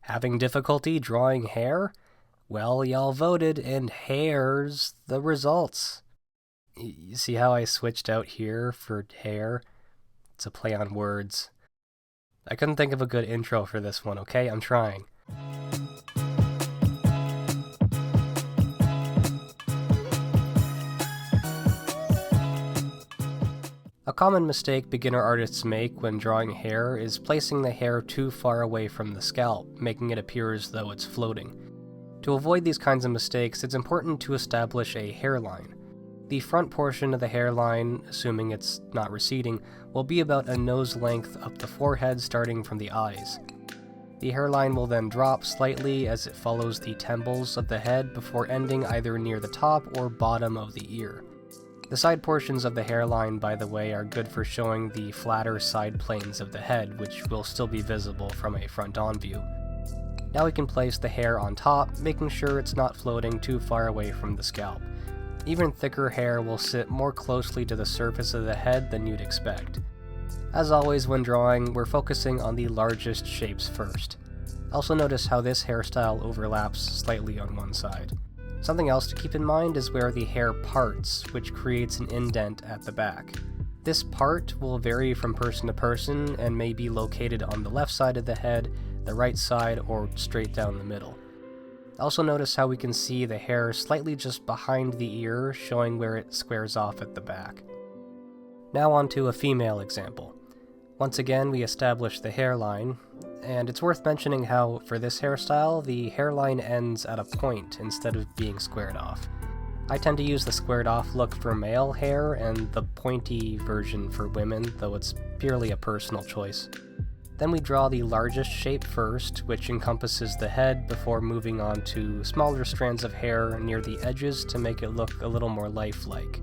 Having difficulty drawing hair? Well, y'all voted, and here's the results. You see how I switched out here for hair? It's a play on words. I couldn't think of a good intro for this one, okay? I'm trying. A common mistake beginner artists make when drawing hair is placing the hair too far away from the scalp, making it appear as though it's floating. To avoid these kinds of mistakes, it's important to establish a hairline. The front portion of the hairline, assuming it's not receding, will be about a nose length up the forehead starting from the eyes. The hairline will then drop slightly as it follows the temples of the head before ending either near the top or bottom of the ear. The side portions of the hairline, by the way, are good for showing the flatter side planes of the head, which will still be visible from a front-on view. Now we can place the hair on top, making sure it's not floating too far away from the scalp. Even thicker hair will sit more closely to the surface of the head than you'd expect. As always when drawing, we're focusing on the largest shapes first. Also notice how this hairstyle overlaps slightly on one side. Something else to keep in mind is where the hair parts, which creates an indent at the back. This part will vary from person to person and may be located on the left side of the head, the right side, or straight down the middle. Also notice how we can see the hair slightly just behind the ear, showing where it squares off at the back. Now on to a female example. Once again, we establish the hairline, and it's worth mentioning how, for this hairstyle, the hairline ends at a point instead of being squared off. I tend to use the squared off look for male hair and the pointy version for women, though it's purely a personal choice. Then we draw the largest shape first, which encompasses the head, before moving on to smaller strands of hair near the edges to make it look a little more lifelike.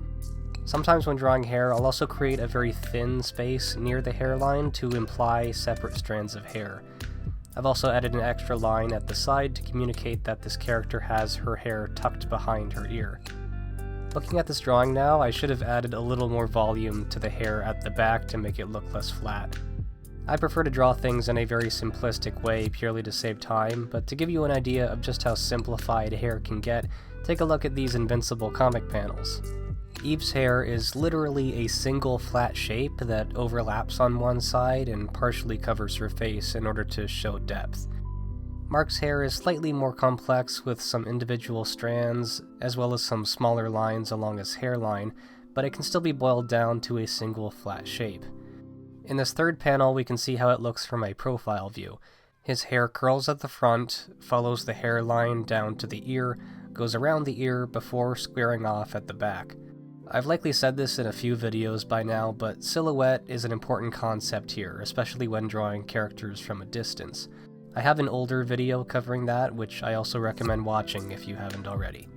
Sometimes when drawing hair, I'll also create a very thin space near the hairline to imply separate strands of hair. I've also added an extra line at the side to communicate that this character has her hair tucked behind her ear. Looking at this drawing now, I should have added a little more volume to the hair at the back to make it look less flat. I prefer to draw things in a very simplistic way purely to save time, but to give you an idea of just how simplified hair can get, take a look at these Invincible comic panels. Eve's hair is literally a single flat shape that overlaps on one side and partially covers her face in order to show depth. Mark's hair is slightly more complex with some individual strands, as well as some smaller lines along his hairline, but it can still be boiled down to a single flat shape. In this third panel, we can see how it looks from a profile view. His hair curls at the front, follows the hairline down to the ear, goes around the ear before squaring off at the back. I've likely said this in a few videos by now, but silhouette is an important concept here, especially when drawing characters from a distance. I have an older video covering that, which I also recommend watching if you haven't already.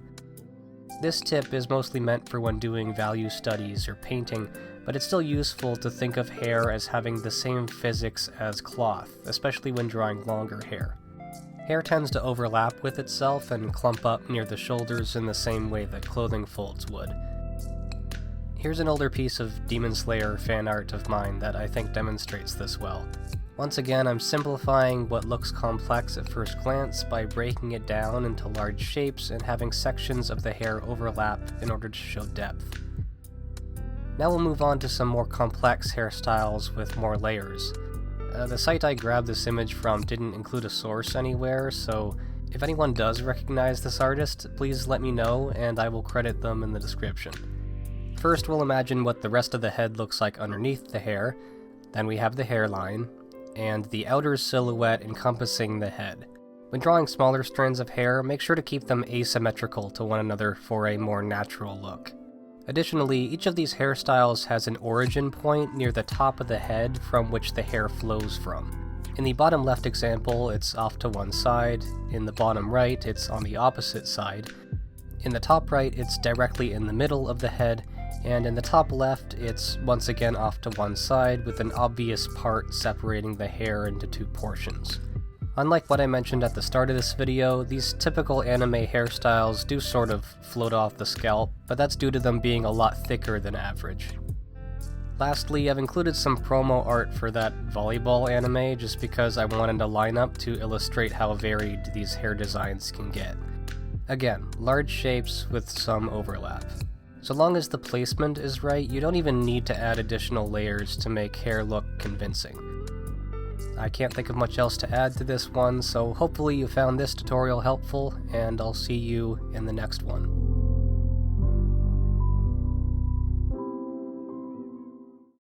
This tip is mostly meant for when doing value studies or painting, but it's still useful to think of hair as having the same physics as cloth, especially when drawing longer hair. Hair tends to overlap with itself and clump up near the shoulders in the same way that clothing folds would. Here's an older piece of Demon Slayer fan art of mine that I think demonstrates this well. Once again, I'm simplifying what looks complex at first glance by breaking it down into large shapes and having sections of the hair overlap in order to show depth. Now we'll move on to some more complex hairstyles with more layers. The site I grabbed this image from didn't include a source anywhere, so if anyone does recognize this artist, please let me know and I will credit them in the description. First, we'll imagine what the rest of the head looks like underneath the hair, then we have the hairline, and the outer silhouette encompassing the head. When drawing smaller strands of hair, make sure to keep them asymmetrical to one another for a more natural look. Additionally, each of these hairstyles has an origin point near the top of the head from which the hair flows from. In the bottom left example, it's off to one side, in the bottom right, it's on the opposite side, in the top right, it's directly in the middle of the head, and in the top left, it's once again off to one side with an obvious part separating the hair into two portions. Unlike what I mentioned at the start of this video, these typical anime hairstyles do sort of float off the scalp, but that's due to them being a lot thicker than average. Lastly, I've included some promo art for that volleyball anime just because I wanted a lineup to illustrate how varied these hair designs can get. Again, large shapes with some overlap. So long as the placement is right, you don't even need to add additional layers to make hair look convincing. I can't think of much else to add to this one, so hopefully you found this tutorial helpful, and I'll see you in the next one.